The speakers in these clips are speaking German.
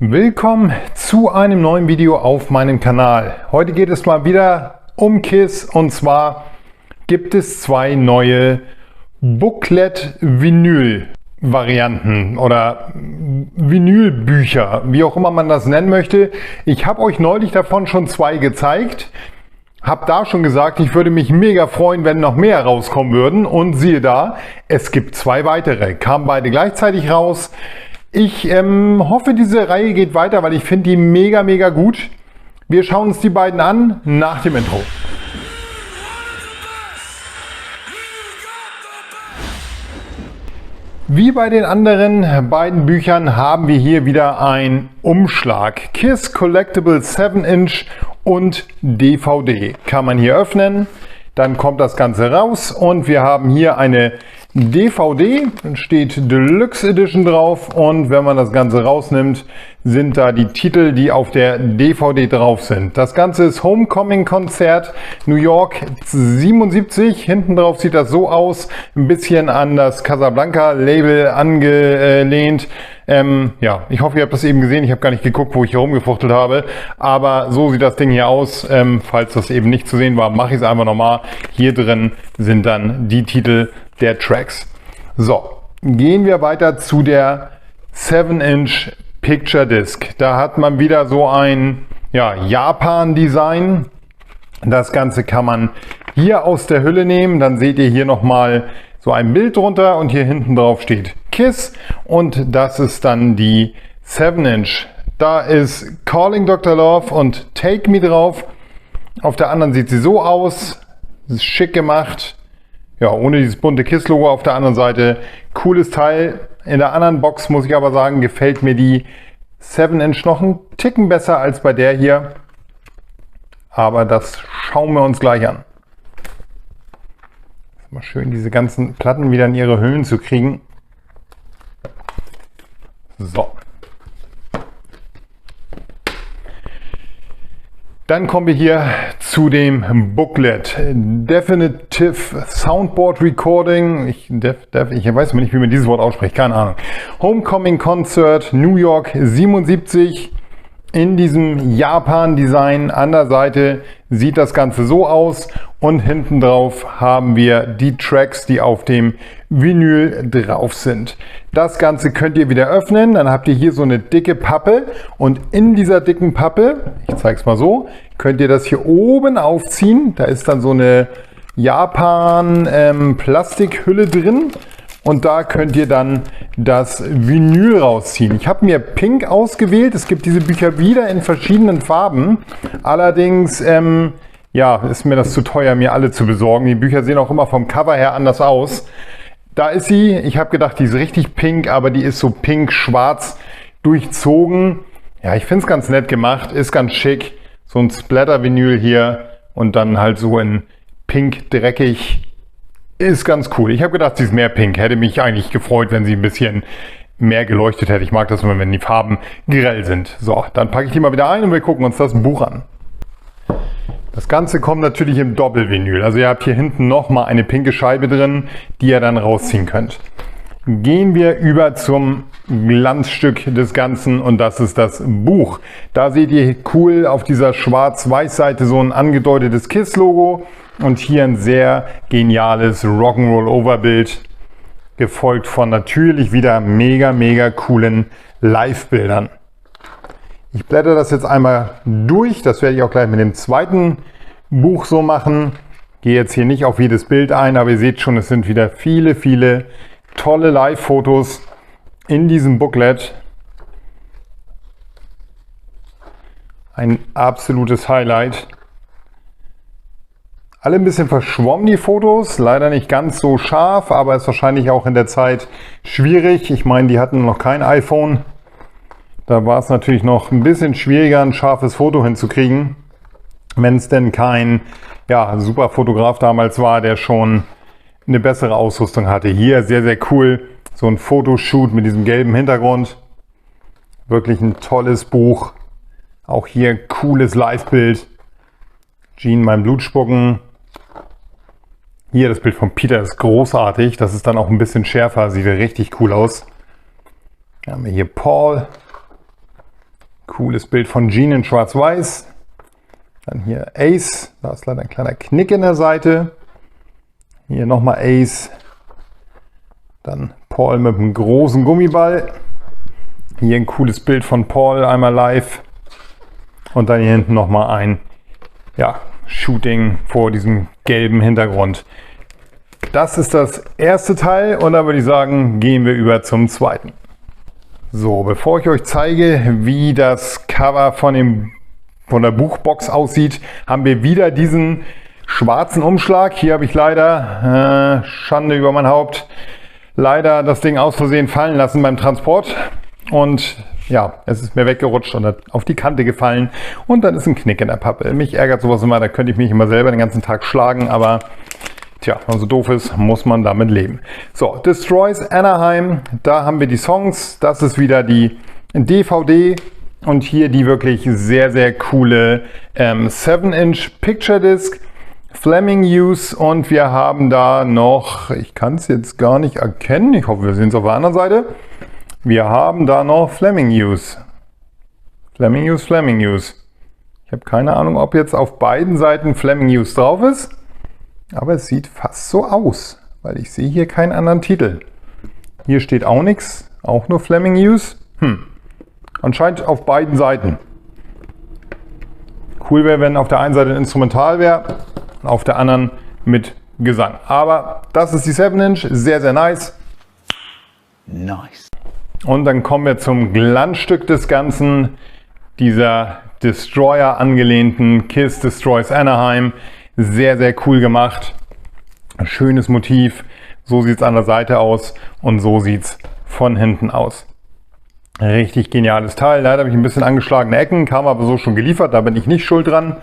Willkommen zu einem neuen Video auf meinem Kanal. Heute geht es mal wieder um KISS und zwar gibt es zwei neue Booklet-Vinyl-Varianten oder Vinylbücher, wie auch immer man das nennen möchte. Ich habe euch neulich davon schon zwei gezeigt. Hab da schon gesagt, ich würde mich mega freuen, wenn noch mehr rauskommen würden. Und siehe da, es gibt zwei weitere. Kamen beide gleichzeitig raus. Ich hoffe, diese Reihe geht weiter, weil ich finde die mega gut. Wir schauen uns die beiden an nach dem Intro. Wie bei den anderen beiden Büchern haben wir hier wieder einen Umschlag. KISS Collectible 7-Inch und DVD. Kann man hier öffnen, dann kommt das Ganze raus und wir haben hier eine DVD, dann steht Deluxe Edition drauf und wenn man das Ganze rausnimmt, sind da die Titel, die auf der DVD drauf sind. Das Ganze ist Homecoming Konzert New York 77. Hinten drauf sieht das so aus, ein bisschen an das Casablanca Label angelehnt. Ja, ich hoffe, ihr habt das eben gesehen. Ich habe gar nicht geguckt, wo ich hier rumgefuchtelt habe. Aber so sieht das Ding hier aus. Falls das eben nicht zu sehen war, mache ich es einfach nochmal. Hier drin sind dann die Titel der Tracks. So, gehen wir weiter zu der 7-Inch Picture Disc. Da hat man wieder so ein Japan-Design. Das Ganze kann man hier aus der Hülle nehmen. Dann seht ihr hier nochmal so ein Bild drunter und hier hinten drauf steht KISS und das ist dann die 7-Inch. Da ist Calling Dr. Love und Take Me drauf. Auf der anderen sieht sie so aus. Ist schick gemacht. Ja, ohne dieses bunte KISS-Logo auf der anderen Seite. Cooles Teil. In der anderen Box muss ich aber sagen, gefällt mir die 7-Inch noch einen Ticken besser als bei der hier. Aber das schauen wir uns gleich an. Mal schön diese ganzen Platten wieder in ihre Hüllen zu kriegen. So. Dann kommen wir hier zu dem Booklet. Definitive Soundboard Recording. Ich weiß nicht, wie man dieses Wort ausspricht. Keine Ahnung. Homecoming Concert New York 77. In diesem Japan-Design. An der Seite sieht das Ganze so aus. Und hinten drauf haben wir die Tracks, die auf dem Vinyl drauf sind. Das Ganze könnt ihr wieder öffnen. Dann habt ihr hier so eine dicke Pappe. Und in dieser dicken Pappe, ich zeige es mal so, könnt ihr das hier oben aufziehen. Da ist dann so eine Japan-Plastikhülle drin. Und da könnt ihr dann das Vinyl rausziehen. Ich habe mir Pink ausgewählt. Es gibt diese Bücher wieder in verschiedenen Farben. Allerdings ist mir das zu teuer, mir alle zu besorgen. Die Bücher sehen auch immer vom Cover her anders aus. Da ist sie. Ich habe gedacht, die ist richtig pink, aber die ist so pink-schwarz durchzogen. Ja, ich finde es ganz nett gemacht. Ist ganz schick. So ein Splatter-Vinyl hier und dann halt so in pink dreckig. Ist ganz cool. Ich habe gedacht, sie ist mehr pink. Hätte mich eigentlich gefreut, wenn sie ein bisschen mehr geleuchtet hätte. Ich mag das immer, wenn die Farben grell sind. So, dann packe ich die mal wieder ein und wir gucken uns das Buch an. Das Ganze kommt natürlich im Doppelvinyl. Also ihr habt hier hinten nochmal eine pinke Scheibe drin, die ihr dann rausziehen könnt. Gehen wir über zum Glanzstück des Ganzen und das ist das Buch. Da seht ihr cool auf dieser Schwarz-Weiß-Seite so ein angedeutetes KISS-Logo. Und hier ein sehr geniales Rock'n'Roll-Over-Bild, gefolgt von natürlich wieder mega coolen Live-Bildern. Ich blätter das jetzt einmal durch, das werde ich auch gleich mit dem zweiten Buch so machen. Gehe jetzt hier nicht auf jedes Bild ein, aber ihr seht schon, es sind wieder viele tolle Live-Fotos in diesem Booklet. Ein absolutes Highlight. Alle ein bisschen verschwommen, die Fotos, leider nicht ganz so scharf, aber ist wahrscheinlich auch in der Zeit schwierig. Ich meine, die hatten noch kein iPhone. Da war es natürlich noch ein bisschen schwieriger, ein scharfes Foto hinzukriegen, wenn es denn kein super Fotograf damals war, der schon eine bessere Ausrüstung hatte. Hier sehr cool, so ein Fotoshoot mit diesem gelben Hintergrund. Wirklich ein tolles Buch. Auch hier cooles Live-Bild. Gene, mein Blutspucken. Hier das Bild von Peter ist großartig. Das ist dann auch ein bisschen schärfer. Sieht richtig cool aus. Dann haben wir hier Paul. Cooles Bild von Jean in Schwarz-Weiß. Dann hier Ace, da ist leider ein kleiner Knick in der Seite. Hier nochmal Ace. Dann Paul mit einem großen Gummiball. Hier ein cooles Bild von Paul, einmal live. Und dann hier hinten nochmal ein Shooting vor diesem gelben Hintergrund. Das ist das erste Teil und dann würde ich sagen, gehen wir über zum zweiten. So, bevor ich euch zeige, wie das Cover von der Buchbox aussieht, haben wir wieder diesen schwarzen Umschlag. Hier habe ich leider, Schande über mein Haupt, leider das Ding aus Versehen fallen lassen beim Transport. Und ja, es ist mir weggerutscht und hat auf die Kante gefallen und dann ist ein Knick in der Pappe. Mich ärgert sowas immer, da könnte ich mich immer selber den ganzen Tag schlagen, aber tja, wenn man so doof ist, muss man damit leben. So, Destroys Anaheim, da haben wir die Songs, das ist wieder die DVD und hier die wirklich sehr, sehr coole 7-Inch Picture Disc, Flaming Use und wir haben da noch, ich kann es jetzt gar nicht erkennen, ich hoffe, wir sehen es auf der anderen Seite. Wir haben da noch Flaming Use. Flaming Use. Ich habe keine Ahnung, ob jetzt auf beiden Seiten Flaming Use drauf ist. Aber es sieht fast so aus, weil ich sehe hier keinen anderen Titel. Hier steht auch nichts, auch nur Flaming Use. Anscheinend auf beiden Seiten. Cool wäre, wenn auf der einen Seite ein Instrumental wäre und auf der anderen mit Gesang. Aber das ist die 7-Inch, sehr, sehr nice. Nice. Und dann kommen wir zum Glanzstück des Ganzen, dieser Destroyer angelehnten KISS Destroys Anaheim. Sehr, sehr cool gemacht. Schönes Motiv. So sieht es an der Seite aus und so sieht es von hinten aus. Richtig geniales Teil. Leider habe ich ein bisschen angeschlagene Ecken, kam aber so schon geliefert, da bin ich nicht schuld dran.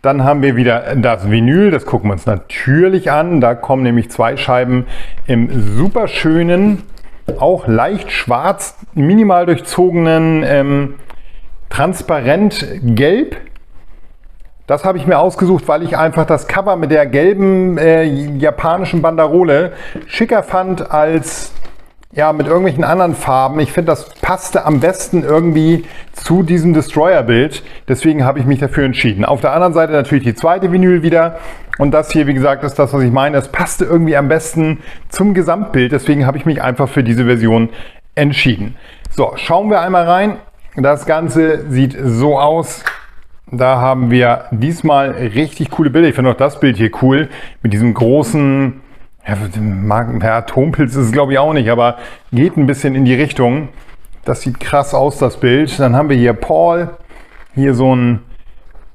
Dann haben wir wieder das Vinyl, das gucken wir uns natürlich an. Da kommen nämlich 2 Scheiben im super schönen, auch leicht schwarz, minimal durchzogenen, transparent gelb. Das habe ich mir ausgesucht, weil ich einfach das Cover mit der gelben japanischen Banderole schicker fand als mit irgendwelchen anderen Farben. Ich finde, das passte am besten irgendwie zu diesem Destroyer-Bild. Deswegen habe ich mich dafür entschieden. Auf der anderen Seite natürlich die zweite Vinyl wieder. Und das hier, wie gesagt, ist das, was ich meine. Es passte irgendwie am besten zum Gesamtbild. Deswegen habe ich mich einfach für diese Version entschieden. So, schauen wir einmal rein. Das Ganze sieht so aus. Da haben wir diesmal richtig coole Bilder. Ich finde auch das Bild hier cool. Mit diesem großen, Atompilz ist es glaube ich auch nicht, aber geht ein bisschen in die Richtung. Das sieht krass aus, das Bild. Dann haben wir hier Paul. Hier so ein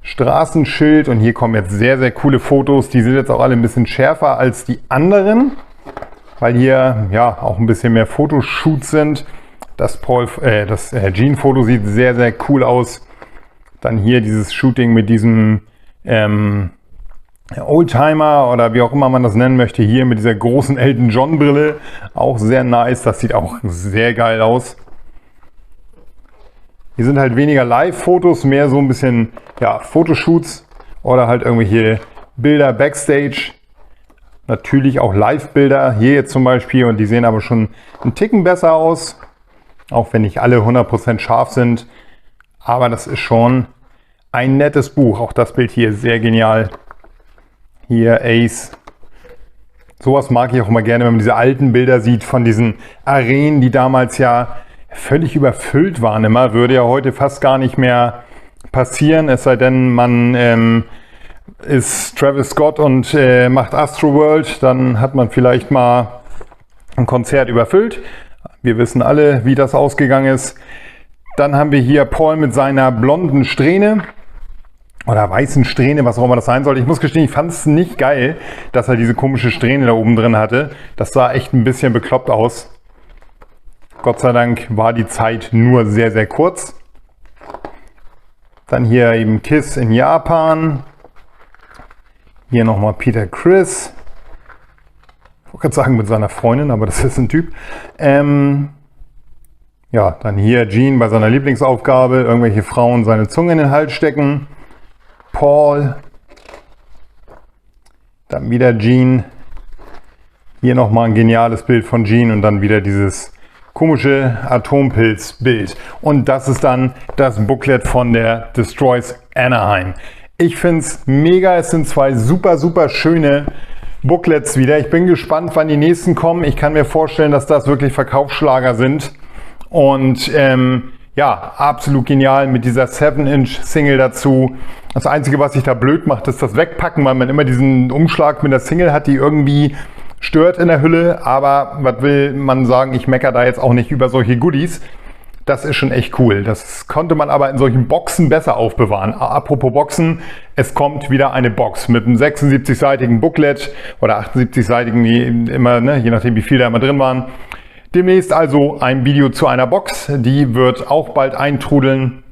Straßenschild und hier kommen jetzt sehr, sehr coole Fotos. Die sind jetzt auch alle ein bisschen schärfer als die anderen, weil hier auch ein bisschen mehr Fotoshoots sind. Das Jean-Foto sieht sehr, sehr cool aus. Dann hier dieses Shooting mit diesem Oldtimer oder wie auch immer man das nennen möchte. Hier mit dieser großen Elton John Brille. Auch sehr nice. Das sieht auch sehr geil aus. Hier sind halt weniger Live-Fotos, mehr so ein bisschen Fotoshoots oder halt irgendwelche Bilder Backstage. Natürlich auch Live-Bilder, hier jetzt zum Beispiel, und die sehen aber schon einen Ticken besser aus. Auch wenn nicht alle 100% scharf sind. Aber das ist schon ein nettes Buch. Auch das Bild hier sehr genial. Hier Ace. Sowas mag ich auch immer gerne, wenn man diese alten Bilder sieht von diesen Arenen, die damals völlig überfüllt waren immer. Würde ja heute fast gar nicht mehr passieren, es sei denn, man ist Travis Scott und macht Astroworld, dann hat man vielleicht mal ein Konzert überfüllt. Wir wissen alle, wie das ausgegangen ist. Dann haben wir hier Paul mit seiner blonden Strähne oder weißen Strähne, was auch immer das sein sollte. Ich muss gestehen, ich fand es nicht geil, dass er diese komische Strähne da oben drin hatte. Das sah echt ein bisschen bekloppt aus. Gott sei Dank war die Zeit nur sehr, sehr kurz. Dann hier eben KISS in Japan. Hier nochmal Peter Criss. Ich wollte gerade sagen mit seiner Freundin, aber das ist ein Typ. Dann hier Jean bei seiner Lieblingsaufgabe. Irgendwelche Frauen seine Zunge in den Hals stecken. Paul. Dann wieder Jean. Hier nochmal ein geniales Bild von Jean und dann wieder dieses komische Atompilzbild. Und das ist dann das Booklet von der Destroys Anaheim. Ich finde es mega, es sind zwei super, super schöne Booklets wieder. Ich bin gespannt, wann die nächsten kommen. Ich kann mir vorstellen, dass das wirklich Verkaufsschlager sind. Und ja, absolut genial mit dieser 7-Inch Single dazu. Das Einzige, was sich da blöd macht, ist das Wegpacken, weil man immer diesen Umschlag mit der Single hat, die irgendwie stört in der Hülle. Aber was will man sagen, ich meckere da jetzt auch nicht über solche Goodies. Das ist schon echt cool. Das konnte man aber in solchen Boxen besser aufbewahren. Apropos Boxen, es kommt wieder eine Box mit einem 76-seitigen Booklet oder 78-seitigen, wie immer, ne, je nachdem wie viel da immer drin waren. Demnächst also ein Video zu einer Box, die wird auch bald eintrudeln.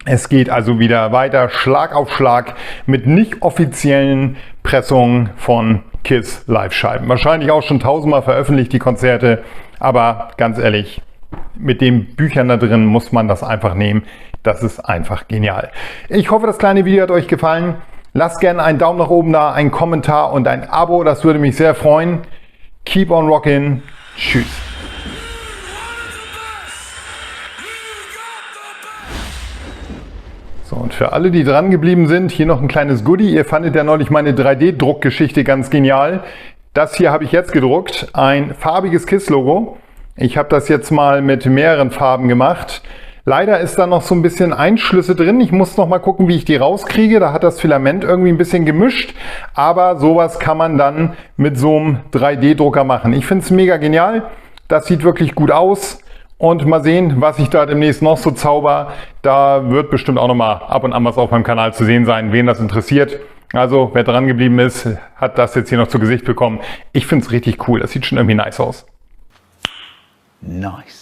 Es geht also wieder weiter, Schlag auf Schlag, mit nicht offiziellen Pressungen von KISS Live-Scheiben. Wahrscheinlich auch schon tausendmal veröffentlicht, die Konzerte, aber ganz ehrlich, mit den Büchern da drin muss man das einfach nehmen. Das ist einfach genial. Ich hoffe, das kleine Video hat euch gefallen. Lasst gerne einen Daumen nach oben da, einen Kommentar und ein Abo, das würde mich sehr freuen. Keep on rockin'. Tschüss. So, und für alle, die dran geblieben sind, hier noch ein kleines Goodie. Ihr fandet ja neulich meine 3D-Druckgeschichte ganz genial. Das hier habe ich jetzt gedruckt, ein farbiges KISS-Logo. Ich habe das jetzt mal mit mehreren Farben gemacht. Leider ist da noch so ein bisschen Einschlüsse drin. Ich muss noch mal gucken, wie ich die rauskriege. Da hat das Filament irgendwie ein bisschen gemischt. Aber sowas kann man dann mit so einem 3D-Drucker machen. Ich finde es mega genial. Das sieht wirklich gut aus. Und mal sehen, was ich da demnächst noch so zauber. Da wird bestimmt auch noch mal ab und an was auf meinem Kanal zu sehen sein, wen das interessiert. Also, wer dran geblieben ist, hat das jetzt hier noch zu Gesicht bekommen. Ich finde es richtig cool. Das sieht schon irgendwie nice aus. Nice.